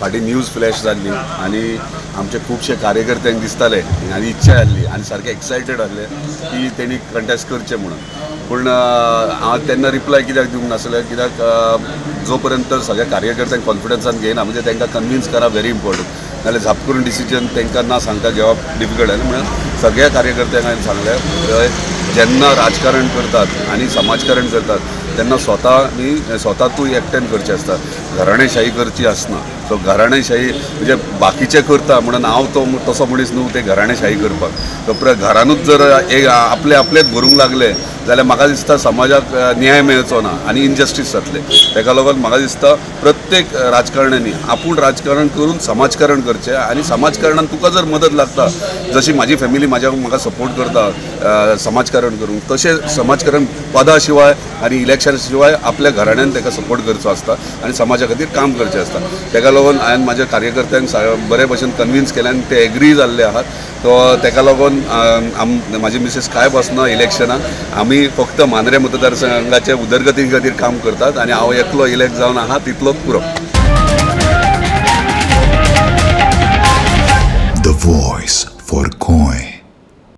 फाटी news flash जाल्ली आनी आमचे खुबशे कार्यकर्त्यांक दिसताले आनी इच्छा जाल्ली आनी सारके एक्सायटेड आसले की तेणी कंटेस्ट करचे म्हणून. पूण हांव तेन्ना रिप्लाय कित्याक दिवंक नासलें, कित्याक जो पर्यंत सगळ्या कार्यकर्त्यांक कॉन्फिडन्सान घेयना म्हणजे तांकां कन्विन्स करप व्हेरी इम्पॉर्टंट. नाजाल्यार झाप करून डिसिजन तांकां ना सांगता घेवप डिफिकल्ट आनी म्हणून सगळ्या कार्यकर्त्यांक हांवें सांगलें जेन्ना राजकारण करतात आनी समाजकारण करतात तेन्ना स्वता तूं एकट्यान करचें आसता, घराणेशाही करची आसना. सो घराणेशाही म्हणजे बाकीचे करता म्हणून हांव तो तसो मनीस न्हू ते घराणेशाही करपाक. तो घरानूच जर एक आपलेच भरूंक लागले जाल्यार म्हाका दिसता समाजाक न्याय मेळचो ना आनी इनजस्टीस जातले. ताका लागून म्हाका दिसता प्रत्येक राजकारण्यांनी आपूण राजकारण करून समाजकारण करचें आनी समाजकारणान तुका जर मदत लागता, जशी म्हाजी फॅमिली म्हाका सपोर्ट करता समाजकारण करूंक, तशें समाजकारण पदा शिवाय आनी इलेक्शन शिवाय आपल्या घराण्यान ताका सपोर्ट करचो आसता आनी समाजा खातीर काम करचें आसता. ताका लागून हांवें म्हाज्या कार्यकर्त्यांक बरे भशेन कन्विन्स केलें आनी ते एग्री जाल्ले आहात. तो ताका लागून म्हाजी मिसेस कांय बसना इलेक्शनाक. आमी फक्त मांद्रे मतदारसंघाचे उदरगती खातीर काम करतात आनी हांव एकलो इलेक्ट जावन आहा तितलोच पुरो.